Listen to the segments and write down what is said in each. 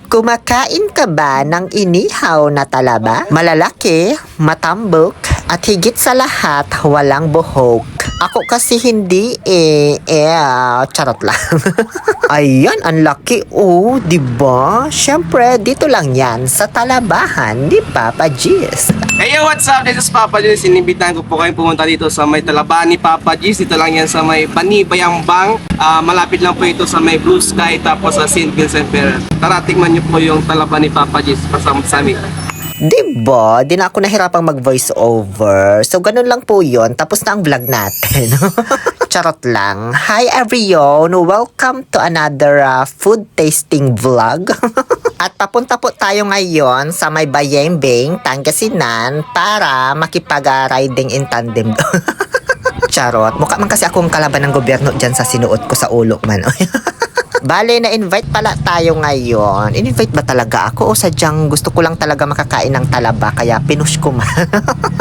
Kumakain ka ba ng inihaw na talaba? Malalaki, matambok, at higit sa lahat, walang buhok. Ako kasi hindi charot lang. Ayan, ang laki diba? Syempre, dito lang yan sa Talabahan ni Papa G's. Hey yo, what's up? This is Papa G's. Inimbitahan ko po kayo pumunta dito sa may Talabahan ni Papa G's. Dito lang yan sa may Bani, Bayambang. Malapit lang po ito sa may Blue Sky tapos sa St. Vincent Ferrer. Tara, tingnan nyo po yung Talabahan ni Papa G's kasama sa amin. Diba? Di na ako nahirapang mag-voice over. So, ganun lang po yun. Tapos na ang vlog natin. Charot lang. Hi everyone! Welcome to another food tasting vlog. At papunta po tayo ngayon sa may Bayembang, Pangasinan para makipag-riding in tandem. Charot. Mukha man kasi akong kalaban ng gobyerno dyan sa sinuot ko sa ulo man. Bale, na-invite pala tayo ngayon. In-invite ba talaga ako o sadyang gusto ko lang talaga makakain ng talaba kaya pinush ko man?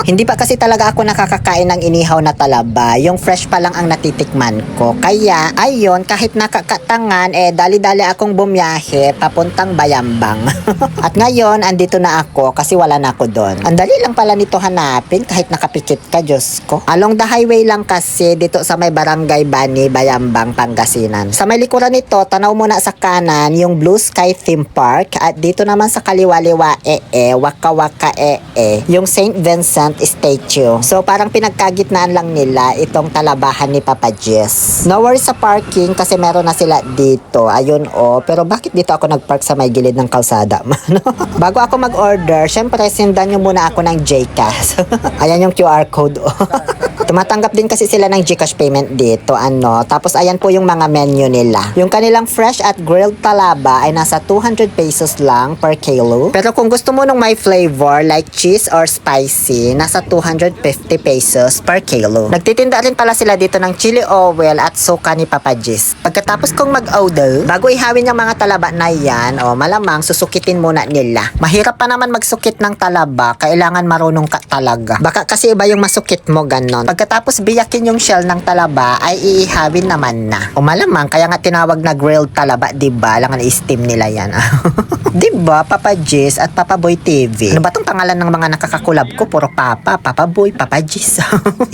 Hindi pa kasi talaga ako nakakakain ng inihaw na talaba. Yung fresh pa lang ang natitikman ko. Kaya, ayun, kahit nakakatangan, dali-dali akong bumiyahe papuntang Bayambang. At ngayon, andito na ako kasi wala na ako doon. Ang dali lang pala nito hanapin kahit nakapikit ka, Diyos ko. Along the highway lang kasi dito sa may Barangay Bani, Bayambang, Pangasinan. Sa may likuran nito, tanaw mo na sa kanan yung Blue Sky Theme Park at dito naman sa kaliwa-liwa waka-waka yung St. Vincent Statue. So parang pinagkagitnaan lang nila itong Talabahan ni Papa G's. No worries sa parking kasi meron na sila dito. Ayun pero bakit dito ako nagpark sa may gilid ng kalsada? Bago ako mag-order, syempre sindan nyo muna ako ng GCash. Ayan yung QR code. Tumatanggap din kasi sila ng GCash payment dito. Tapos ayan po yung mga menu nila. Yung kanilang fresh at grilled talaba ay nasa 200 pesos lang per kilo. Pero kung gusto mo nung may flavor like cheese or spicy, nasa 250 pesos per kilo. Nagtitinda rin pala sila dito ng chili oil at suka ni Papa G's. Pagkatapos kong mag-order, bago ihawin yung mga talaba na yan, malamang susukitin muna nila. Mahirap pa naman magsukit ng talaba, kailangan marunong ka talaga. Baka kasi iba yung masukit mo ganon. Pagkatapos biyakin yung shell ng talaba ay iihawin naman na. Malamang kaya nga tinawag na grilled talaba, diba? Langan i-steam nila yan. Diba, Papa G's at Papa Boy TV? Ano ba tong pangalan ng mga nakakakulab ko? Puro Papa, Papa Boy, Papa G's.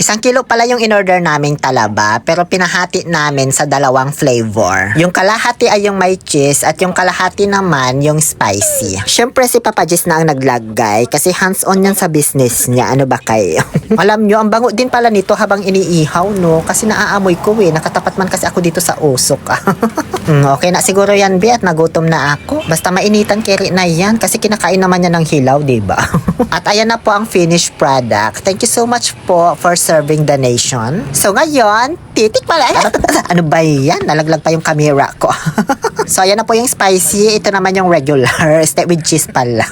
1 kilo pala yung in-order naming talaba, pero pinahati namin sa dalawang flavor. Yung kalahati ay yung may cheese at yung kalahati naman yung spicy. Syempre si Papa G's na ang naglagay kasi hands-on yan sa business niya. Ano ba kayo? Alam nyo, ang bango din pala nito habang iniihaw, no? Kasi naaamoy ko nakatapat man kasi ako dito sa usok. Okay na siguro yan, Bi, at nagutom na ako. Basta mainitan keri na yan kasi kinakain naman yan ng hilaw, diba? At ayan na po ang finished product. Thank you so much po for serving the nation. So ngayon, titik pala. Ano ba yan? Nalaglag pa yung camera ko. So ayan na po yung spicy. Ito naman yung regular. Step with cheese pala.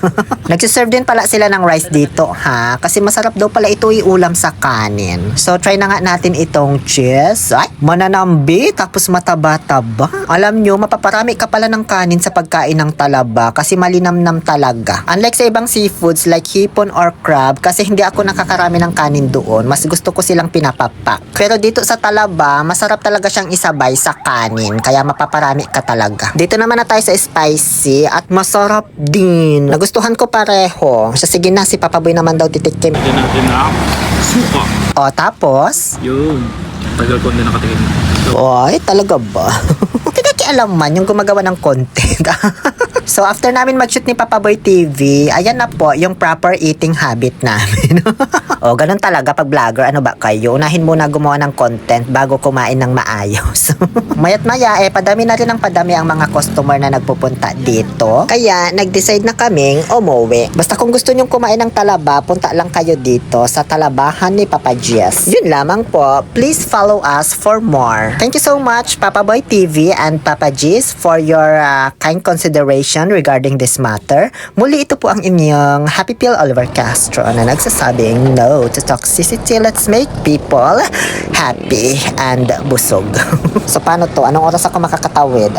Nagsiserve din pala sila ng rice dito, ha? Kasi masarap daw pala ito iulam sa kanin. So try na nga natin itong cheese. Ay, mananambi, tapos mataba-taba. Alam nyo, mapaparami ka pala ng kanin sa pagkain ng talaba kasi malinamnam talaga. Unlike sa ibang seafoods like hipon or crab, kasi hindi ako nakakarami ng kanin doon. Mas gusto ko silang pinapapak. Pero dito sa talaba, masarap talaga siyang isabay sa kanin. Kaya mapaparami ka talaga. Dito naman na tayo sa spicy at masarap din. Nagustuhan ko pareho. Sige na, si Papa Boy naman daw titikim. Tignan natin na suka. Tapos? Yun. Tagal ko na nakatingin. Ay, talaga ba? Alam man yung gumagawa ng content. So after namin mag-shoot ni Papa Boy TV, ayan na po yung proper eating habit namin. Ganun talaga pag vlogger. Ano ba kayo? Unahin muna gumawa ng content bago kumain ng maayos. Mayat maya padami na rin ang padami ang mga customer na nagpupunta dito. Kaya nag-decide na kaming umuwi. Basta kung gusto nyong kumain ng talaba, punta lang kayo dito sa Talabahan ni Papa G's. Yun lamang po. Please follow us for more. Thank you so much Papa Boy TV and Papa G's for your kind consideration regarding this matter. Muli ito po ang inyong Happy Pill Oliver Castro na nagsasabing no to toxicity. Let's make people happy and busog. So paano to? Anong oras ako makakatawid?